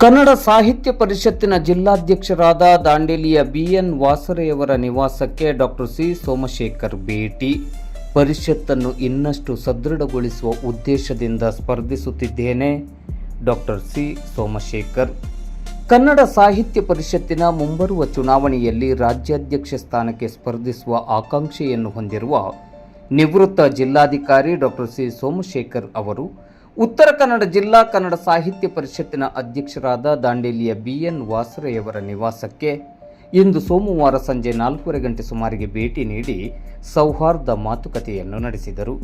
ಕನ್ನಡ ಸಾಹಿತ್ಯ ಪರಿಷತ್ತಿನ ಜಿಲ್ಲಾಧ್ಯಕ್ಷರಾದ ದಾಂಡೇಲಿಯ BN ವಾಸರೆಯವರ ನಿವಾಸಕ್ಕೆ ಡಾಕ್ಟರ್ ಸಿ ಸೋಮಶೇಖರ್ ಭೇಟಿ. ಪರಿಷತ್ತನ್ನು ಇನ್ನಷ್ಟು ಸದೃಢಗೊಳಿಸುವ ಉದ್ದೇಶದಿಂದ ಸ್ಪರ್ಧಿಸುತ್ತಿದ್ದೇನೆ. Doctor C Somashekhar. ಕನ್ನಡ ಸಾಹಿತ್ಯ ಪರಿಷತ್ತಿನ ಮುಂಬರುವ ಚುನಾವಣೆಯಲ್ಲಿ ರಾಜ್ಯಾಧ್ಯಕ್ಷ ಸ್ಥಾನಕ್ಕೆ ಸ್ಪರ್ಧಿಸುವ ಆಕಾಂಕ್ಷೆಯನ್ನು ಹೊಂದಿರುವ ನಿವೃತ್ತ ಜಿಲ್ಲಾಧಿಕಾರಿ ಡಾಕ್ಟರ್ ಸಿ ಸೋಮಶೇಖರ್ ಅವರು ಉತ್ತರ ಕನ್ನಡ ಜಿಲ್ಲಾ ಕನ್ನಡ ಸಾಹಿತ್ಯ ಪರಿಷತ್ತಿನ ಅಧ್ಯಕ್ಷರಾದ ದಾಂಡೇಲಿಯ BN ವಾಸರೆಯವರ ನಿವಾಸಕ್ಕೆ ಇಂದು ಸೋಮವಾರ ಸಂಜೆ 4:30 ಗಂಟೆ ಸುಮಾರಿಗೆ ಭೇಟಿ ನೀಡಿ ಸೌಹಾರ್ದ ಮಾತುಕತೆಯನ್ನು ನಡೆಸಿದರು.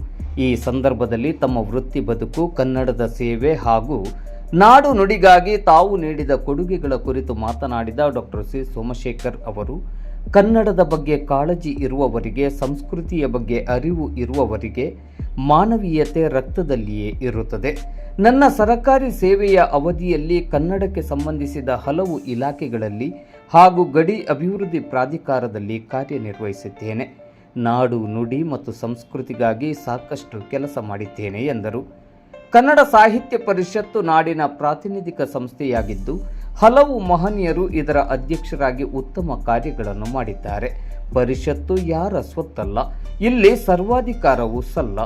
ಈ ಸಂದರ್ಭದಲ್ಲಿ ತಮ್ಮ ವೃತ್ತಿ ಬದುಕು, ಕನ್ನಡದ ಸೇವೆ ಹಾಗೂ ನಾಡು ನುಡಿಗಾಗಿ ತಾವು ನೀಡಿದ ಕೊಡುಗೆಗಳ ಕುರಿತು ಮಾತನಾಡಿದ ಡಾಕ್ಟರ್ ಸಿ ಸೋಮಶೇಖರ್ ಅವರು, ಕನ್ನಡದ ಬಗ್ಗೆ ಕಾಳಜಿ ಇರುವವರಿಗೆ, ಸಂಸ್ಕೃತಿಯ ಬಗ್ಗೆ ಅರಿವು ಇರುವವರಿಗೆ ಮಾನವೀಯತೆ ರಕ್ತದಲ್ಲಿಯೇ ಇರುತ್ತದೆ. ನನ್ನ ಸರಕಾರಿ ಸೇವೆಯ ಅವಧಿಯಲ್ಲಿ ಕನ್ನಡಕ್ಕೆ ಸಂಬಂಧಿಸಿದ ಹಲವು ಇಲಾಖೆಗಳಲ್ಲಿ ಹಾಗೂ ಗಡಿ ಅಭಿವೃದ್ಧಿ ಪ್ರಾಧಿಕಾರದಲ್ಲಿ ಕಾರ್ಯನಿರ್ವಹಿಸಿದ್ದೇನೆ. ನಾಡು ನುಡಿ ಮತ್ತು ಸಂಸ್ಕೃತಿಗಾಗಿ ಸಾಕಷ್ಟು ಕೆಲಸ ಮಾಡಿದ್ದೇನೆ ಎಂದರು. ಕನ್ನಡ ಸಾಹಿತ್ಯ ಪರಿಷತ್ತು ನಾಡಿನ ಪ್ರಾತಿನಿಧಿಕ ಸಂಸ್ಥೆಯಾಗಿದ್ದು ಹಲವು ಮಹನೀಯರು ಇದರ ಅಧ್ಯಕ್ಷರಾಗಿ ಉತ್ತಮ ಕಾರ್ಯಗಳನ್ನು ಮಾಡಿದ್ದಾರೆ. ಪರಿಷತ್ತು ಯಾರ ಸ್ವತ್ತಲ್ಲ, ಇಲ್ಲಿ ಸರ್ವಾಧಿಕಾರವೂ ಸಲ್ಲ.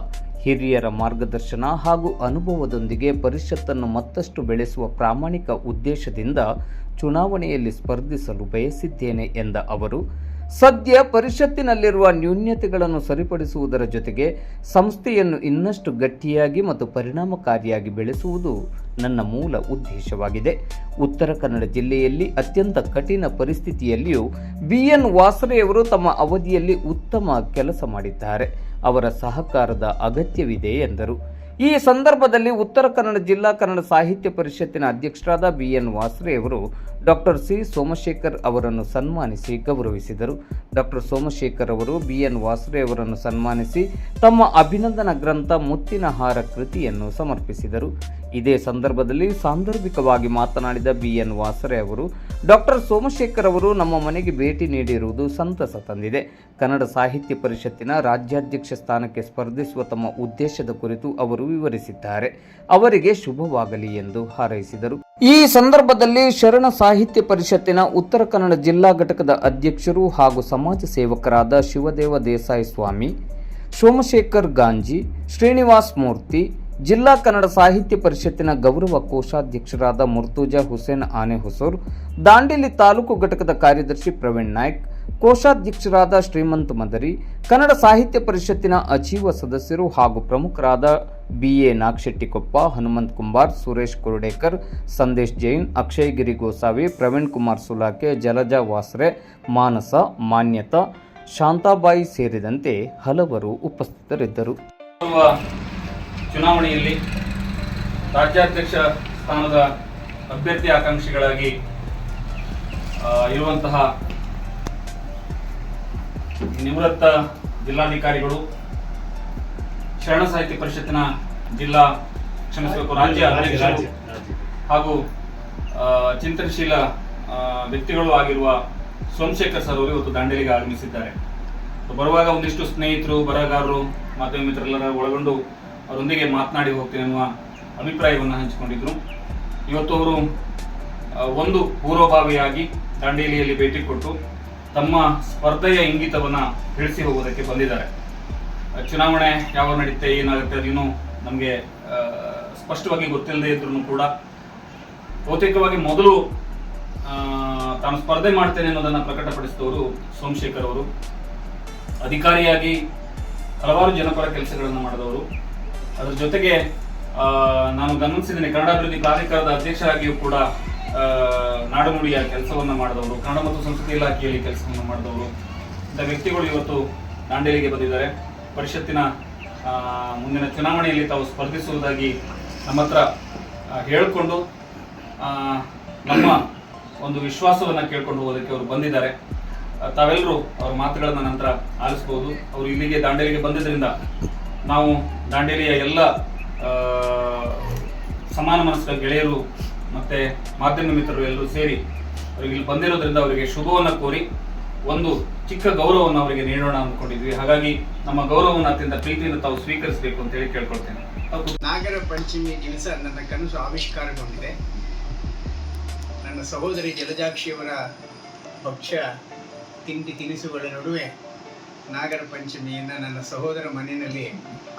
ಹಿರಿಯರ ಮಾರ್ಗದರ್ಶನ ಹಾಗೂ ಅನುಭವದೊಂದಿಗೆ ಪರಿಷತ್ತನ್ನು ಮತ್ತಷ್ಟು ಬೆಳೆಸುವ ಪ್ರಾಮಾಣಿಕ ಉದ್ದೇಶದಿಂದ ಚುನಾವಣೆಯಲ್ಲಿ ಸ್ಪರ್ಧಿಸಲು ಬಯಸಿದ್ದೇನೆ ಎಂದ ಅವರು, ಸದ್ಯ ಪರಿಷತ್ತಿನಲ್ಲಿರುವ ನ್ಯೂನ್ಯತೆಗಳನ್ನು ಸರಿಪಡಿಸುವುದರ ಜೊತೆಗೆ ಸಂಸ್ಥೆಯನ್ನು ಇನ್ನಷ್ಟು ಗಟ್ಟಿಯಾಗಿ ಮತ್ತು ಪರಿಣಾಮಕಾರಿಯಾಗಿ ಬೆಳೆಸುವುದು ನನ್ನ ಮೂಲ ಉದ್ದೇಶವಾಗಿದೆ. ಉತ್ತರ ಕನ್ನಡ ಜಿಲ್ಲೆಯಲ್ಲಿ ಅತ್ಯಂತ ಕಠಿಣ ಪರಿಸ್ಥಿತಿಯಲ್ಲಿಯೂ BN ವಾಸರೆಯವರು ತಮ್ಮ ಅವಧಿಯಲ್ಲಿ ಉತ್ತಮ ಕೆಲಸ ಮಾಡಿದ್ದಾರೆ. ಅವರ ಸಹಕಾರದ ಅಗತ್ಯವಿದೆ ಎಂದರು. ಈ ಸಂದರ್ಭದಲ್ಲಿ ಉತ್ತರ ಕನ್ನಡ ಜಿಲ್ಲಾ ಕನ್ನಡ ಸಾಹಿತ್ಯ ಪರಿಷತ್ತಿನ ಅಧ್ಯಕ್ಷರಾದ BN ವಾಸರೆಯವರು ಡಾಕ್ಟರ್ ಸಿ ಸೋಮಶೇಖರ್ ಅವರನ್ನು ಸನ್ಮಾನಿಸಿ ಗೌರವಿಸಿದರು. ಡಾಕ್ಟರ್ ಸೋಮಶೇಖರ್ ಅವರು BN ವಾಸರೆಯವರನ್ನು ಸನ್ಮಾನಿಸಿ ತಮ್ಮ ಅಭಿನಂದನಾ ಗ್ರಂಥ ಮುತ್ತಿನ ಹಾರ ಕೃತಿಯನ್ನು ಸಮರ್ಪಿಸಿದರು. ಇದೇ ಸಂದರ್ಭದಲ್ಲಿ ಸಾಂದರ್ಭಿಕವಾಗಿ ಮಾತನಾಡಿದ BN ವಾಸರೆ ಅವರು, ಡಾಕ್ಟರ್ ಸೋಮಶೇಖರ್ ಅವರು ನಮ್ಮ ಮನೆಗೆ ಭೇಟಿ ನೀಡಿರುವುದು ಸಂತಸ ತಂದಿದೆ. ಕನ್ನಡ ಸಾಹಿತ್ಯ ಪರಿಷತ್ತಿನ ರಾಜ್ಯಾಧ್ಯಕ್ಷ ಸ್ಥಾನಕ್ಕೆ ಸ್ಪರ್ಧಿಸುವ ತಮ್ಮ ಉದ್ದೇಶದ ಕುರಿತು ಅವರು ವಿವರಿಸಿದ್ದಾರೆ. ಅವರಿಗೆ ಶುಭವಾಗಲಿ ಎಂದು ಹಾರೈಸಿದರು. ಈ ಸಂದರ್ಭದಲ್ಲಿ ಶರಣ ಸಾಹಿತ್ಯ ಪರಿಷತ್ತಿನ ಉತ್ತರ ಕನ್ನಡ ಜಿಲ್ಲಾ ಘಟಕದ ಅಧ್ಯಕ್ಷರು ಹಾಗೂ ಸಮಾಜ ಸೇವಕರಾದ ಶಿವದೇವ ದೇಸಾಯಿ ಸ್ವಾಮಿ, ಸೋಮಶೇಖರ್ ಗಾಂಜಿ, ಶ್ರೀನಿವಾಸ್ ಮೂರ್ತಿ, ಜಿಲ್ಲಾ ಕನ್ನಡ ಸಾಹಿತ್ಯ ಪರಿಷತ್ತಿನ ಗೌರವ ಕೋಶಾಧ್ಯಕ್ಷರಾದ ಮುರ್ತುಜಾ ಹುಸೇನ್ ಆನೆಹೊಸೂರ್, ದಾಂಡೇಲಿ ತಾಲೂಕು ಘಟಕದ ಕಾರ್ಯದರ್ಶಿ ಪ್ರವೀಣ್ ನಾಯ್ಕ್, ಕೋಶಾಧ್ಯಕ್ಷರಾದ ಶ್ರೀಮಂತ್ ಮದರಿ, ಕನ್ನಡ ಸಾಹಿತ್ಯ ಪರಿಷತ್ತಿನ ಅಜೀವ ಸದಸ್ಯರು ಹಾಗೂ ಪ್ರಮುಖರಾದ BA ನಾಗಶೆಟ್ಟಿಕೊಪ್ಪ, ಹನುಮಂತ್ ಕುಂಬಾರ್, ಸುರೇಶ್ ಕುರುಡೇಕರ್, ಸಂದೇಶ್ ಜೈನ್, ಅಕ್ಷಯ್ ಗಿರಿ ಗೋಸಾವಿ, ಪ್ರವೀಣ್ ಕುಮಾರ್ ಸುಲಾಕೆ, ಜಲಜಾ ವಾಸರೆ, ಮಾನಸ, ಮಾನ್ಯತಾ, ಶಾಂತಾಬಾಯಿ ಸೇರಿದಂತೆ ಹಲವರು ಉಪಸ್ಥಿತರಿದ್ದರು. ಚುನಾವಣೆಯಲ್ಲಿ ರಾಜ್ಯಾಧ್ಯಕ್ಷ ಸ್ಥಾನದ ಅಭ್ಯರ್ಥಿ ಆಕಾಂಕ್ಷಿಗಳಾಗಿ ಇರುವಂತಹ ನಿವೃತ್ತ ಜಿಲ್ಲಾಧಿಕಾರಿಗಳು, ಶರಣ ಸಾಹಿತ್ಯ ಪರಿಷತ್ತಿನ ಜಿಲ್ಲಾ ರಾಜ್ಯ ಅಧ್ಯಕ್ಷರು ಹಾಗೂ ಚಿಂತನಶೀಲ ವ್ಯಕ್ತಿಗಳು ಆಗಿರುವ ಸೋಮಶೇಖರ್ ಸರ್ ಅವರು ಇವತ್ತು ದಾಂಡೇಲಿಗೆ ಆಗಮಿಸಿದ್ದಾರೆ. ಬರುವಾಗ ಒಂದಿಷ್ಟು ಸ್ನೇಹಿತರು, ಬರಹಗಾರರು, ಮಾಧ್ಯಮ ಮಿತ್ರರೆಲ್ಲರ ಒಳಗೊಂಡು ಅವರೊಂದಿಗೆ ಮಾತನಾಡಿ ಹೋಗ್ತೀನಿ ಅನ್ನುವ ಅಭಿಪ್ರಾಯವನ್ನು ಹಂಚಿಕೊಂಡಿದ್ರು. ಇವತ್ತು ಅವರು ಒಂದು ಪೂರ್ವಭಾವಿಯಾಗಿ ದಾಂಡೇಲಿಯಲ್ಲಿ ಭೇಟಿ ಕೊಟ್ಟು ತಮ್ಮ ಸ್ಪರ್ಧೆಯ ಇಂಗಿತವನ್ನು ತಿಳಿಸಿ ಹೋಗೋದಕ್ಕೆ ಬಂದಿದ್ದಾರೆ. ಚುನಾವಣೆ ಯಾವಾಗ ನಡೀತೆ, ಏನಾಗುತ್ತೆ ಅದೇನು ನಮಗೆ ಸ್ಪಷ್ಟವಾಗಿ ಗೊತ್ತಿಲ್ಲದೆ ಇದ್ರೂ ಕೂಡ ಬಹುತೇಕವಾಗಿ ಮೊದಲು ತಾನು ಸ್ಪರ್ಧೆ ಮಾಡ್ತೇನೆ ಅನ್ನೋದನ್ನು ಪ್ರಕಟಪಡಿಸಿದವರು ಸೋಮಶೇಖರ್ ಅವರು. ಅಧಿಕಾರಿಯಾಗಿ ಹಲವಾರು ಜನಪರ ಕೆಲಸಗಳನ್ನು ಮಾಡಿದವರು. ಅದರ ಜೊತೆಗೆ ನಾನು ಗಮನಿಸಿದ್ದೇನೆ, ಕನ್ನಡ ಅಭಿವೃದ್ಧಿ ಪ್ರಾಧಿಕಾರದ ಅಧ್ಯಕ್ಷರಾಗಿಯೂ ಕೂಡ ನಾಡುನುಡಿಯ ಕೆಲಸವನ್ನು ಮಾಡಿದವರು, ಕನ್ನಡ ಮತ್ತು ಸಂಸ್ಕೃತಿ ಇಲಾಖೆಯಲ್ಲಿ ಕೆಲಸವನ್ನು ಮಾಡಿದವರು. ಇಂಥ ವ್ಯಕ್ತಿಗಳು ಇವತ್ತು ದಾಂಡೇಲಿಗೆ ಬಂದಿದ್ದಾರೆ. ಪರಿಷತ್ತಿನ ಮುಂದಿನ ಚುನಾವಣೆಯಲ್ಲಿ ತಾವು ಸ್ಪರ್ಧಿಸುವುದಾಗಿ ನಮ್ಮ ಹತ್ರ ಹೇಳಿಕೊಂಡು ನಮ್ಮ ಒಂದು ವಿಶ್ವಾಸವನ್ನು ಕೇಳ್ಕೊಂಡು ಹೋಗೋದಕ್ಕೆ ಅವರು ಬಂದಿದ್ದಾರೆ. ತಾವೆಲ್ಲರೂ ಅವರ ಮಾತುಗಳನ್ನು ನಂತರ ಆಲಿಸ್ಬೋದು. ಅವರು ಇಲ್ಲಿಗೆ ದಾಂಡೇಲಿಗೆ ಬಂದಿದ್ದರಿಂದ ನಾವು ದಾಂಡೇಲಿಯ ಎಲ್ಲ ಸಮಾನ ಮನಸ್ಕ ಗೆಳೆಯರು ಮತ್ತು ಮಾಧ್ಯಮ ಮಿತ್ರರು ಎಲ್ಲರೂ ಸೇರಿ ಅವರಿಗೆ ಇಲ್ಲಿ ಬಂದಿರೋದ್ರಿಂದ ಅವರಿಗೆ ಶುಭವನ್ನು ಕೋರಿ ಒಂದು ಚಿಕ್ಕ ಗೌರವವನ್ನು ಅವರಿಗೆ ನೀಡೋಣ ಅಂದ್ಕೊಂಡಿದ್ವಿ. ಹಾಗಾಗಿ ನಮ್ಮ ಗೌರವವನ್ನು ಅತ್ಯಂತ ಪ್ರೀತಿಯಿಂದ ತಾವು ಸ್ವೀಕರಿಸಬೇಕು ಅಂತ ಹೇಳಿ ಕೇಳ್ಕೊಳ್ತೇನೆ. ನಾಗರ ಪಂಚಮಿ ದಿವಸ ನನ್ನ ಕನಸು ಆವಿಷ್ಕಾರಗೊಂಡಿದೆ. ಸಹೋದರಿ ಜಲಜಾಕ್ಷಿಯವರ ಭಕ್ಷ್ಯ ತಿಂಡಿ ತಿನಿಸುಗಳ ನಡುವೆ ನಾಗರ ಪಂಚಮಿಯನ್ನು ನನ್ನ ಸಹೋದರ ಮನೆಯಲ್ಲಿ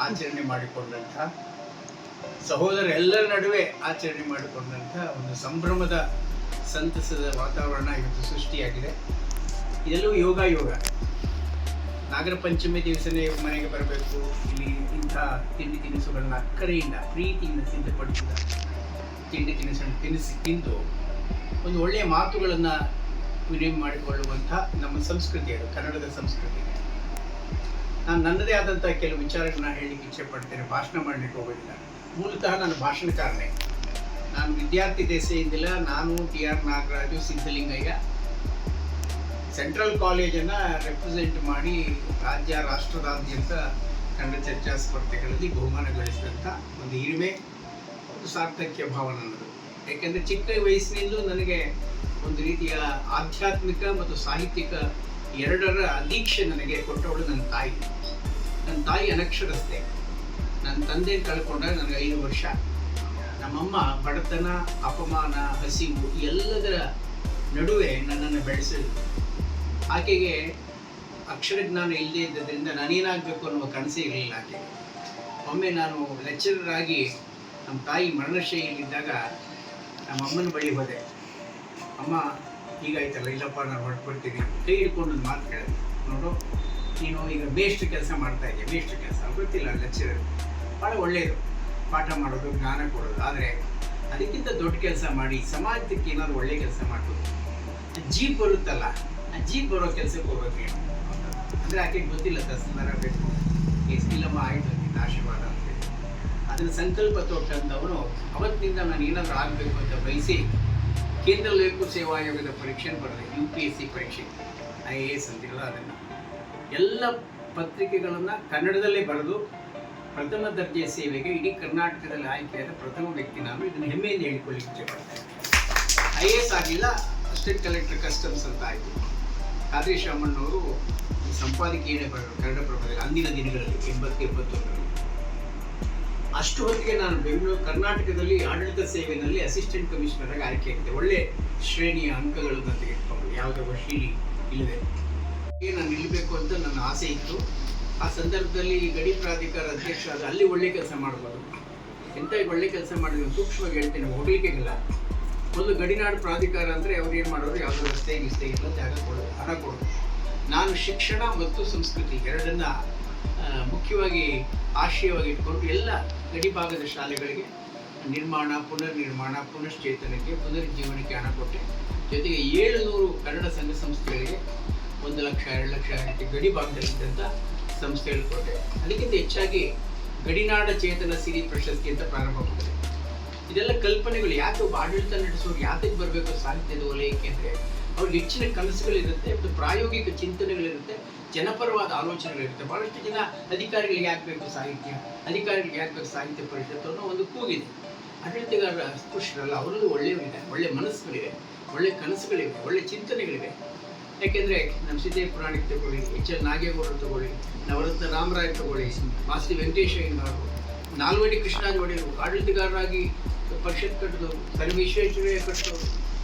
ಆಚರಣೆ ಮಾಡಿಕೊಂಡಂಥ, ಸಹೋದರ ಎಲ್ಲರ ನಡುವೆ ಆಚರಣೆ ಮಾಡಿಕೊಂಡಂಥ ಒಂದು ಸಂಭ್ರಮದ ಸಂತಸದ ವಾತಾವರಣ ಇವತ್ತು ಸೃಷ್ಟಿಯಾಗಿದೆ. ಇದೆಲ್ಲೂ ಯೋಗ ನಾಗರ ಪಂಚಮಿ ದಿವಸನೇ ಮನೆಗೆ ಬರಬೇಕು, ಇಲ್ಲಿ ಇಂಥ ತಿಂಡಿ ತಿನಿಸುಗಳನ್ನ ಅಕ್ಕರೆಯಿಂದ ಪ್ರೀತಿಯಿಂದ ಸಿದ್ಧಪಡಿಸಿದ ತಿಂಡಿ ತಿನಿಸನ್ನು ತಿಂದು ಒಂದು ಒಳ್ಳೆಯ ಮಾತುಗಳನ್ನು ವಿನಿಮಯ ಮಾಡಿಕೊಳ್ಳುವಂಥ ನಮ್ಮ ಸಂಸ್ಕೃತಿ, ಅದು ಕನ್ನಡದ ಸಂಸ್ಕೃತಿ. ನಾನು ನನ್ನದೇ ಆದಂಥ ಕೆಲವು ವಿಚಾರಗಳನ್ನ ಹೇಳಲಿಕ್ಕೆ ಇಚ್ಛೆ ಪಡ್ತೇನೆ. ಭಾಷಣ ಮಾಡಲಿಕ್ಕೆ ಹೋಗೋದಿಲ್ಲ. ಮೂಲತಃ ನಾನು ಭಾಷಣಕಾರನೇ. ನಾನು ವಿದ್ಯಾರ್ಥಿ ದೆಸೆಯಿಂದಿಲ್ಲ. ನಾನು TR ನಾಗರಾಜು, ಸಿದ್ಧಲಿಂಗಯ್ಯ ಸೆಂಟ್ರಲ್ ಕಾಲೇಜನ್ನು ರೆಪ್ರೆಸೆಂಟ್ ಮಾಡಿ ರಾಜ್ಯ ರಾಷ್ಟ್ರದಾದ್ಯಂತ ಕನ್ನಡ ಚರ್ಚಾ ಸ್ಪರ್ಧೆಗಳಲ್ಲಿ ಬಹುಮಾನ ಗಳಿಸಿದಂಥ ಒಂದು ಹಿರಿಮೆ, ಒಂದು ಸಾರ್ಥಕ್ಯ ಭಾವ ನನ್ನದು. ಯಾಕೆಂದರೆ ಚಿಕ್ಕ ವಯಸ್ಸಿನಿಂದಲೂ ನನಗೆ ಒಂದು ರೀತಿಯ ಆಧ್ಯಾತ್ಮಿಕ ಮತ್ತು ಸಾಹಿತ್ಯಿಕ ಎರಡರ ದೀಕ್ಷೆ ನನಗೆ ಕೊಟ್ಟವಳು ನನ್ನ ತಾಯಿ. ನನ್ನ ತಾಯಿ ಅನಕ್ಷರಸ್ಥೆ. ನನ್ನ ತಂದೆ ಕಳ್ಕೊಂಡಾಗ ನನಗೆ 5 ವರ್ಷ. ನಮ್ಮಮ್ಮ ಬಡತನ, ಅಪಮಾನ, ಹಸಿವು ಎಲ್ಲದರ ನಡುವೆ ನನ್ನನ್ನು ಬೆಳೆಸಿದ್ರು. ಆಕೆಗೆ ಅಕ್ಷರಜ್ಞಾನ ಇಲ್ಲದೇ ಇದ್ದರಿಂದ ನಾನೇನಾಗಬೇಕು ಅನ್ನುವ ಕನಸೇ ಇರಲಿಲ್ಲ ಆಕೆಗೆ. ಒಮ್ಮೆ ನಾನು ಲೆಕ್ಚರರ್ ಆಗಿ ನಮ್ಮ ತಾಯಿ ಮರಣಶೈಲಿದ್ದಾಗ ನಮ್ಮಮ್ಮನ ಬಳಿ ಹೋದೆ. ಅಮ್ಮ ಹೀಗಾಯ್ತಲ್ಲ, ಇಲ್ಲಪ್ಪ ನಾನು ಹೊರಟ್ಬಿಡ್ತೀನಿ. ಕೈ ಹಿಡ್ಕೊಂಡು ಒಂದು ಮಾತು ಕೇಳಿದೆ, ನೋಡು ನೀನು ಈಗ ಬೇಸ್ಟ್ ಕೆಲಸ ಮಾಡ್ತಾ ಇದೆಯಾ. ಬೇಸ್ಟ್ ಕೆಲಸ ಗೊತ್ತಿಲ್ಲ, ಲೆಕ್ಚರರ್ ಭಾಳ ಒಳ್ಳೆಯದು, ಪಾಠ ಮಾಡೋದು, ಜ್ಞಾನ ಕೊಡೋದು. ಆದರೆ ಅದಕ್ಕಿಂತ ದೊಡ್ಡ ಕೆಲಸ ಮಾಡಿ ಸಮಾಜಕ್ಕೆ ಏನಾದರೂ ಒಳ್ಳೆಯ ಕೆಲಸ ಮಾಡ್ಬೋದು. ಜೀಪ್ ಬರುತ್ತಲ್ಲ, ಆ ಜೀಪ್ ಬರೋ ಕೆಲಸಕ್ಕೆ ಹೋಗೋದು ನೀನು ಅಂದರೆ ಆಕೆಗೆ ಗೊತ್ತಿಲ್ಲ. ತಸ್ನಾರ ಬೇಕು, ಇಲ್ಲಮ್ಮ ಆಯಿತು ನಿನ್ನ ಆಶೀರ್ವಾದ ಅಂತೇಳಿ ಅದನ್ನು ಸಂಕಲ್ಪ ತೊಟ್ಟಂಥವನು. ಅವತ್ತಿನಿಂದ ನಾನು ಏನಾದರೂ ಆಗಬೇಕು ಅಂತ ಬಯಸಿ ಕೇಂದ್ರ ಲೋಕ ಸೇವಾ ಆಯೋಗದ ಪರೀಕ್ಷೆ ಬರೆದೆ. UPSC ಪರೀಕ್ಷೆ, IAS ಅಂತಿರಲ್ಲ ಅದನ್ನು. ಎಲ್ಲ ಪತ್ರಿಕೆಗಳನ್ನು ಕನ್ನಡದಲ್ಲೇ ಬರೆದು ಪ್ರಥಮ ದರ್ಜೆಯ ಸೇವೆಗೆ ಇಡೀ ಕರ್ನಾಟಕದಲ್ಲಿ ಆಯ್ಕೆಯಾದ ಪ್ರಥಮ ವ್ಯಕ್ತಿ ನಾನು. ಇದನ್ನು ಹೆಮ್ಮೆಯಿಂದ ಹೇಳಿಕೊಳ್ಳಿಕ್ಕೆ ಇಚ್ಛೆ ಪಡ್ತೇನೆ. IAS ಆಗಲಿಲ್ಲ, ಅಸಿಸ್ಟೆಂಟ್ ಕಲೆಕ್ಟರ್ ಕಸ್ಟಮ್ಸ್ ಅಂತ ಆಯಿತು. ಖಾದ್ರಿ ಶಾಮಣ್ಣವರು ಸಂಪಾದಕೀಯನೇ ಬರೆದರು ಕನ್ನಡಪ್ರಭದಲ್ಲಿ ಅಂದಿನ ದಿನಗಳಲ್ಲಿ 80-81ರಲ್ಲಿ. ಅಷ್ಟು ಹೊತ್ತಿಗೆ ನಾನು ಬೆಂಗಳೂರು ಕರ್ನಾಟಕದಲ್ಲಿ ಆಡಳಿತ ಸೇವೆಯಲ್ಲಿ ಅಸಿಸ್ಟೆಂಟ್ ಕಮಿಷನರ್ ಆಗಿ ಆಯ್ಕೆಯಾಗಿದೆ. ಒಳ್ಳೆ ಶ್ರೇಣಿಯ ಅಂಕಗಳನ್ನು ತೆಗೆದುಕೊಂಡು, ಯಾವುದೇ ವರ್ಷೀಲಿ ಇಲ್ಲದೆ ನಾನು ನಿಲ್ಲಬೇಕು ಅಂತ ನನ್ನ ಆಸೆ ಇತ್ತು. ಆ ಸಂದರ್ಭದಲ್ಲಿ ಗಡಿ ಪ್ರಾಧಿಕಾರ ಅಧ್ಯಕ್ಷ ಆದ ಅಲ್ಲಿ ಒಳ್ಳೆ ಕೆಲಸ ಮಾಡ್ಬೋದು. ಎಂಥ ಒಳ್ಳೆ ಕೆಲಸ ಮಾಡಿದ್ರು ಸೂಕ್ಷ್ಮವಾಗಿ ಹೇಳ್ತೇನೆ, ಹೋಗ್ಲಿಕ್ಕೆಲ್ಲ. ಒಂದು ಗಡಿನಾಡು ಪ್ರಾಧಿಕಾರ ಅಂದರೆ ಅವ್ರು ಏನು ಮಾಡೋರು, ಯಾವುದೋ ರಸ್ತೆ ಗಿಸ್ತೆಗಿಲ್ಲ, ಜಾಗ ಕೊಡೋದು, ಹಣ ಕೊಡೋದು. ನಾನು ಶಿಕ್ಷಣ ಮತ್ತು ಸಂಸ್ಕೃತಿ ಎರಡನ್ನ ಮುಖ್ಯವಾಗಿ ಆಶಯವಾಗಿ ಇಟ್ಕೊಂಡು ಎಲ್ಲ ಗಡಿ ಭಾಗದ ಶಾಲೆಗಳಿಗೆ ನಿರ್ಮಾಣ, ಪುನರ್ನಿರ್ಮಾಣ, ಪುನಶ್ಚೇತನಕ್ಕೆ, ಪುನರುಜ್ಜೀವನಕ್ಕೆ ಹಣ ಕೊಟ್ಟೆ. ಜೊತೆಗೆ 700 ಕನ್ನಡ ಸಂಘ ಸಂಸ್ಥೆಗಳಿಗೆ 1 ಲಕ್ಷ 2 ಲಕ್ಷ ರೀತಿ ಗಡಿ ಭಾಗದಲ್ಲಿದ್ದಂಥ ಸಂಸ್ಥೆಗಳು ಕೊಟ್ಟೆ. ಅದಕ್ಕಿಂತ ಹೆಚ್ಚಾಗಿ ಗಡಿನಾಡ ಚೇತನ ಸಿರಿ ಪ್ರಶಸ್ತಿ ಅಂತ ಪ್ರಾರಂಭ ಮಾಡಿದೆ. ಇದೆಲ್ಲ ಕಲ್ಪನೆಗಳು. ಯಾಕೆ ಒಬ್ಬ ಆಡಳಿತ ನಡೆಸೋರು ಯಾತಕ್ಕೆ ಬರಬೇಕು ಸಾಹಿತ್ಯದ ವಲಯಕ್ಕೆ ಅಂದರೆ ಅವ್ರಿಗೆ ಹೆಚ್ಚಿನ ಕನಸುಗಳಿರುತ್ತೆ ಮತ್ತು ಪ್ರಾಯೋಗಿಕ ಚಿಂತನೆಗಳಿರುತ್ತೆ, ಜನಪರವಾದ ಆಲೋಚನೆಗಳಿರುತ್ತೆ. ಭಾಳಷ್ಟು ಜನ ಅಧಿಕಾರಿಗಳಿಗೆ ಯಾಕಬೇಕು ಸಾಹಿತ್ಯ, ಅಧಿಕಾರಿಗಳಿಗೆ ಯಾಕಬೇಕು ಸಾಹಿತ್ಯ ಪರಿಷತ್ತು ಅನ್ನೋ ಒಂದು ಕೂಗಿದೆ. ಆಡಳಿತಗಾರರ ಅಸ್ಪೃಶ್ಯರಲ್ಲ, ಅವರಲ್ಲೂ ಒಳ್ಳೆಯವರಿದೆ, ಒಳ್ಳೆ ಮನಸ್ಸುಗಳಿವೆ, ಒಳ್ಳೆ ಕನಸುಗಳಿವೆ, ಒಳ್ಳೆ ಚಿಂತನೆಗಳಿವೆ. ಯಾಕೆಂದರೆ ನಮ್ಮ ಸಿದ್ಧೇ ಪುರಾಣಿಕ್ ತಗೊಳ್ಳಿ, HL ನಾಗೇಗೌಡರು ತಗೊಳ್ಳಿ, ನವರತ್ನ ರಾಮರಾಯ್ ತಗೊಳ್ಳಿ, ಮಾಸ್ತಿ ವೆಂಕಟೇಶಯ್ಯನವರು, ನಾಲ್ವಡಿ ಕೃಷ್ಣರಾಜ ಒಡೆಯರು ಆಡಳಿತಗಾರರಾಗಿ ಪರಿಷತ್ ಕಟ್ಟಿದವರು, ಸರ್ ವಿಶ್ವೇಶ್ವರಯ್ಯ ಕಟ್ಟಿದವರು,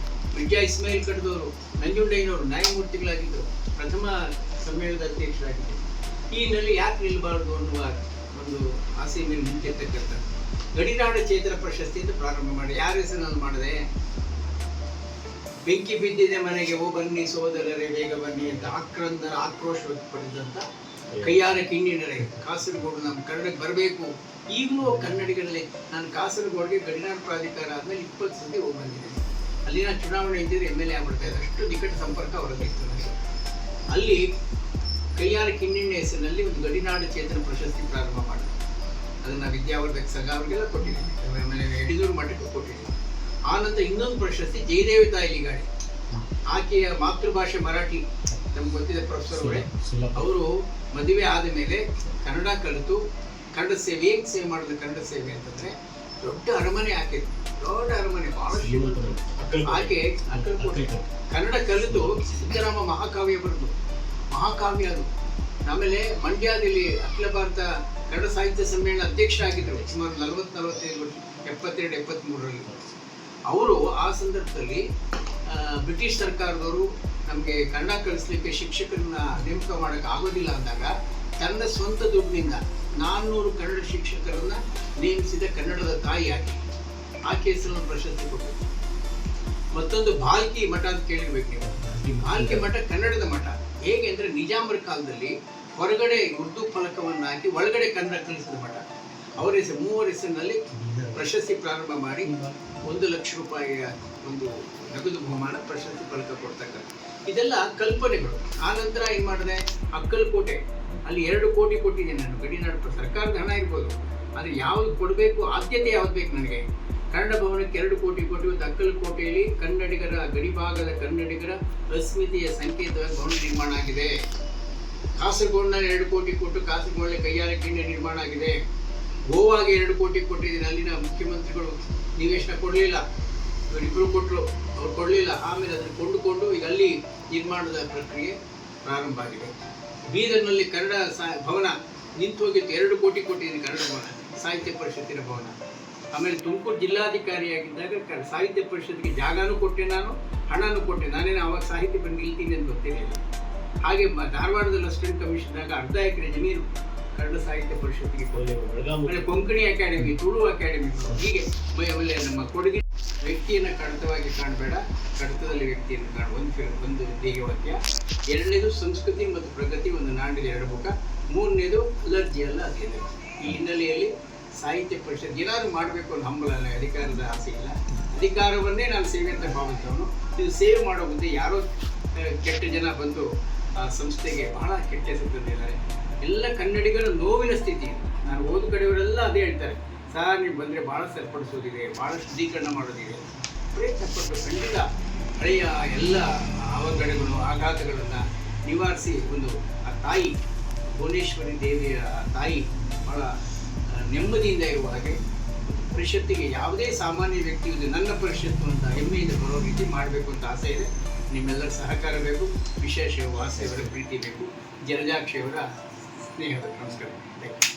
ಮಿರ್ಜಾ ಇಸ್ಮಾಯಿಲ್ ಕಟ್ಟಿದವರು, ನಂಜುಂಡಯ್ಯನವರು ನ್ಯಾಯಮೂರ್ತಿಗಳಾಗಿದ್ದರು, ಪ್ರಥಮ ಸಮ್ಮೇಳನದ ಅಧ್ಯಕ್ಷರಾಗಿದ್ದರು. ಈ ಹಿನ್ನೆಲೆ ಯಾಕೆ ನಿಲ್ಲಬಾರದು ಅನ್ನುವ ಒಂದು ಆಸೆ ಮೇಲೆ ನಿಂತಿರ್ತಕ್ಕಂಥ ಗಡಿನಾಡ ಚೇತನ ಪ್ರಶಸ್ತಿ ಅಂತ ಪ್ರಾರಂಭ ಮಾಡಿ. ಯಾರ ಹೆಸರು ನಾನು ಮಾಡಿದೆ, ಬೆಂಕಿ ಬಿದ್ದಿದೆ ಮನೆಗೆ ಓ ಬನ್ನಿ ಸೋದರರೇ ಬೇಗ ಬನ್ನಿ ಅಂತ ಆಕ್ರೋಶ ವ್ಯಕ್ತಪಡಿಸಿದಂಥ ಕೈಯಾರ ಕಿಣ್ಣಿನರೇ ಕಾಸರಗೋಡು ನಮ್ಮ ಕನ್ನಡಕ್ಕೆ ಬರಬೇಕು. ಈಗಲೂ ಕನ್ನಡಿಗರಲ್ಲಿ ನಾನು ಕಾಸರಗೋಡಿಗೆ ಗಡಿನಾಡು ಪ್ರಾಧಿಕಾರ ಆದಮೇಲೆ 20 ಸತಿ ಹೋಗಿ ಬಂದಿದ್ದೇನೆ. ಅಲ್ಲಿನ ಚುನಾವಣೆ ಇದ್ದರೆ MLA ಆಗ್ಬಿಡ್ತಾ ಇದೆ, ಅಷ್ಟು ನಿಕಟ ಸಂಪರ್ಕ ಅವರಲ್ಲಿತ್ತು ನನಗೆ. ಅಲ್ಲಿ ಕೈಯಾರ ಕಿಣ್ಣಿನ ಹೆಸರಿನಲ್ಲಿ ಒಂದು ಗಡಿನಾಡು ಚೇತನ ಪ್ರಶಸ್ತಿ ಪ್ರಾರಂಭ ಮಾಡಿದೆ. ಅದನ್ನು ವಿದ್ಯಾವರ್ಧಕ ಸಂಘ ಅವರಿಗೆಲ್ಲ ಕೊಟ್ಟಿದ್ದೀನಿ, ಆಮೇಲೆ ಯಡಿಯೂರು ಮಠಕ್ಕೆ ಕೊಟ್ಟಿದ್ದೀನಿ. ಆನಂತರ ಇನ್ನೊಂದು ಪ್ರಶಸ್ತಿ ಜಯದೇವಿ ತಾಯಿ ಲಿಗಾಡಿ, ಆಕೆಯ ಮಾತೃಭಾಷೆ ಮರಾಠಿ, ನಮ್ಗೆ ಗೊತ್ತಿದೆ ಪ್ರೊಫೆಸರ್ ಅವರೇ. ಅವರು ಮದುವೆ ಆದ ಮೇಲೆ ಕನ್ನಡ ಕಲಿತು ಕನ್ನಡ ಸೇವೆ ಹೇಗೆ ಸೇವೆ ಮಾಡಿದ್ರು. ಕನ್ನಡ ಸೇವೆ ಅಂತಂದರೆ ದೊಡ್ಡ ಅರಮನೆ ಹಾಕಿದ್ರು, ದೊಡ್ಡ ಅರಮನೆ, ಭಾಳ ಆಕೆ ಅಕ್ಕಲ್ಕೋಟೆ ಕನ್ನಡ ಕಲಿತು ಸಿದ್ದರಾಮ ಮಹಾಕಾವ್ಯ ಬರೆದು, ಮಹಾಕಾವ್ಯ ಅದು. ಆಮೇಲೆ ಮಂಡ್ಯದಲ್ಲಿ ಅಖಿಲ ಭಾರತ ಕನ್ನಡ ಸಾಹಿತ್ಯ ಸಮ್ಮೇಳನ ಅಧ್ಯಕ್ಷರಾಗಿದ್ದರು ಸುಮಾರು 40-45 ವರ್ಷ, 72-73ರಲ್ಲಿ. ಅವರು ಆ ಸಂದರ್ಭದಲ್ಲಿ ಬ್ರಿಟಿಷ್ ಸರ್ಕಾರದವರು ನಮಗೆ ಕನ್ನಡ ಕಲಿಸ್ಲಿಕ್ಕೆ ಶಿಕ್ಷಕರನ್ನ ನೇಮಕ ಮಾಡೋಕ್ಕೆ ಆಗೋದಿಲ್ಲ ಅಂದಾಗ ತನ್ನ ಸ್ವಂತ ದುಡ್ಡಿನಿಂದ 400 ಕನ್ನಡ ಶಿಕ್ಷಕರನ್ನ ನೇಮಿಸಿದ ಕನ್ನಡದ ತಾಯಿಯಾಗಿ ಆ ಕೇಸನ್ನು ಪ್ರಶಸ್ತಿ ಕೊಟ್ಟರು. ಮತ್ತೊಂದು ಭಾಲ್ಕಿ ಮಠ ಅಂತ ಕೇಳಿರ್ಬೇಕು ನೀವು. ಈ ಭಾಲ್ಕಿ ಮಠ ಕನ್ನಡದ ಮಠ. ಹೇಗೆ ಅಂದರೆ ನಿಜಾಮರ ಕಾಲದಲ್ಲಿ ಹೊರಗಡೆ ಉರ್ದು ಫಲಕವನ್ನು ಹಾಕಿ ಒಳಗಡೆ ಕನ್ನಡ ಕಲಿಸಿದ ಮಠ. ಅವರ ಹೆಸರು 3 ಹೆಸರಿನಲ್ಲಿ ಪ್ರಶಸ್ತಿ ಪ್ರಾರಂಭ ಮಾಡಿ 1 ಲಕ್ಷ ರೂಪಾಯಿಯ ಒಂದು ನಗದು ಬಹುಮಾನ ಪ್ರಶಸ್ತಿ ಫಲಕ ಕೊಡ್ತಕ್ಕಂಥ ಇದೆಲ್ಲ ಕಲ್ಪನೆಗಳು. ಆ ನಂತರ ಏನು ಮಾಡಿದೆ, ಅಕ್ಕಲಕೋಟೆ ಅಲ್ಲಿ 2 ಕೋಟಿ ಕೊಟ್ಟಿದ್ದೀನಿ ನಾನು. ಗಡಿನಾಡು ಸರ್ಕಾರದ ಹಣ ಇರ್ಬೋದು, ಆದರೆ ಯಾವುದು ಕೊಡಬೇಕು, ಆದ್ಯತೆ ಯಾವ್ದು ಬೇಕು ನನಗೆ. ಕನ್ನಡ ಭವನಕ್ಕೆ 2 ಕೋಟಿ ಕೊಟ್ಟು ಇವತ್ತು ಅಕ್ಕಲಕೋಟೆಯಲ್ಲಿ ಕನ್ನಡಿಗರ ಗಡಿಭಾಗದ ಕನ್ನಡಿಗರ ಅಸ್ಮಿತೆಯ ಸಂಕೇತವಾಗಿ ಭವನ ನಿರ್ಮಾಣ ಆಗಿದೆ. ಕಾಸರಗೋಡಿನಲ್ಲಿ 2 ಕೋಟಿ ಕೊಟ್ಟು ಕಾಸರಗೋಡಲ್ಲಿ ಕೈಗಾರಿಕೆ ನಿರ್ಮಾಣ ಆಗಿದೆ. ಗೋವಾಗೆ 2 ಕೋಟಿ ಕೊಟ್ಟಿದ್ದೀನಿ. ಅಲ್ಲಿನ ಮುಖ್ಯಮಂತ್ರಿಗಳು ನಿವೇಶನ ಕೊಡಲಿಲ್ಲ, ಇವರಿಬ್ಬರು ಕೊಟ್ಟರು, ಅವ್ರು ಕೊಡಲಿಲ್ಲ. ಆಮೇಲೆ ಅದನ್ನು ಕೊಂಡುಕೊಂಡು ಈಗ ಅಲ್ಲಿ ನಿರ್ಮಾಣದ ಪ್ರಕ್ರಿಯೆ ಪ್ರಾರಂಭ ಆಗಿದೆ. ಬೀದರ್ನಲ್ಲಿ ಕನ್ನಡ ಭವನ ನಿಂತು ಹೋಗಿತ್ತು, 2 ಕೋಟಿ ಕೊಟ್ಟಿದ್ದೀನಿ ಕನ್ನಡ ಭವನ, ಸಾಹಿತ್ಯ ಪರಿಷತ್ತಿನ ಭವನ. ಆಮೇಲೆ ತುಮಕೂರು ಜಿಲ್ಲಾಧಿಕಾರಿಯಾಗಿದ್ದಾಗ ಸಾಹಿತ್ಯ ಪರಿಷತ್ಗೆ ಜಾಗನೂ ಕೊಟ್ಟೆ, ನಾನು ಹಣನೂ ಕೊಟ್ಟೆ. ನಾನೇನು ಅವಾಗ ಸಾಹಿತ್ಯ ಬಂದು ನಿಲ್ತೀನಿ ಅಂತ ಗೊತ್ತಿರಲಿಲ್ಲ. ಹಾಗೆ ಧಾರವಾಡದಲ್ಲಿ ಅಸಿಸ್ಟೆಂಟ್ ಕಮಿಷನರ್ ಅರ್ಧ ಎಕರೆ ಜಮೀನು ಕನ್ನಡ ಸಾಹಿತ್ಯ ಪರಿಷತ್ತಿಗೆ ಕೊಟ್ಟೆ. ಆಮೇಲೆ ಕೊಂಕಣಿ ಅಕಾಡೆಮಿ, ತುಳು ಅಕಾಡೆಮಿ, ಹೀಗೆ ಆಮೇಲೆ ನಮ್ಮ ಕೊಡಗಿ ವ್ಯಕ್ತಿಯನ್ನು ಕಡತವಾಗಿ ಕಾಣಬೇಡ, ಕಡತದಲ್ಲಿ ವ್ಯಕ್ತಿಯನ್ನು ಕಾಣು. ಒಂದು ದೇಹ ವಾಕ್ಯ. 2ನೇದು ಸಂಸ್ಕೃತಿ ಮತ್ತು ಪ್ರಗತಿ, ಒಂದು ನಾಡಿನ 2 ಮುಖ. 3ನೇದು ಅಲರ್ಜಿ ಅಲ್ಲ ಅದೇನು. ಈ ಹಿನ್ನೆಲೆಯಲ್ಲಿ ಸಾಹಿತ್ಯ ಪರಿಷತ್ ಏನಾದರೂ ಮಾಡಬೇಕು ಅನ್ನೋ ಹಂಬಲ ಅಲ್ಲ, ಅಧಿಕಾರದ ಆಸೆ ಇಲ್ಲ. ಅಧಿಕಾರವನ್ನೇ ನಾನು ಸೇವೆ ಅಂತ ಭಾವಿಸ್ತವನು. ಇದು ಸೇವೆ ಮಾಡೋ ಮುಂದೆ ಯಾರೋ ಕೆಟ್ಟ ಜನ ಬಂದು ಆ ಸಂಸ್ಥೆಗೆ ಬಹಳ ಕೆಟ್ಟ ಹೆಸರು ತಂದಿದ್ದಾರೆ. ಎಲ್ಲ ಕನ್ನಡಿಗರ ನೋವಿನ ಸ್ಥಿತಿ. ನಾನು ಓದು ಕಡೆಯವರೆಲ್ಲ ಅದೇ ಹೇಳ್ತಾರೆ, ಸರ್ ನೀವು ಬಂದರೆ ಭಾಳ ಸರಿಪಡಿಸೋದಿದೆ, ಭಾಳ ಶುದ್ಧೀಕರಣ ಮಾಡೋದಿದೆ. ಪ್ರಯತ್ನ ಪಟ್ಟು ಖಂಡಿತ ಹಳೆಯ ಎಲ್ಲ ಅವಘಡಗಳು, ಆಘಾತಗಳನ್ನು ನಿವಾರಿಸಿ ಒಂದು ಆ ತಾಯಿ ಭುವನೇಶ್ವರಿ ದೇವಿಯ ತಾಯಿ ಭಾಳ ನೆಮ್ಮದಿಯಿಂದ ಇರುವ ಹಾಗೆ ಪರಿಷತ್ತಿಗೆ ಯಾವುದೇ ಸಾಮಾನ್ಯ ವ್ಯಕ್ತಿ ಇದು ನನ್ನ ಪರಿಷತ್ತು ಅಂತ ಹೆಮ್ಮೆಯಿಂದ ಬರೋ ರೀತಿ ಮಾಡಬೇಕು ಅಂತ ಆಸೆ ಇದೆ. ನಿಮ್ಮೆಲ್ಲರ ಸಹಕಾರ ಬೇಕು, ವಿಶೇಷ ವಾಸೆಯವರ ಪ್ರೀತಿ ಬೇಕು, ಜಲಜಾಕ್ಷಿಯವರ ಸ್ನೇಹದ ನಮಸ್ಕಾರ. Thank you.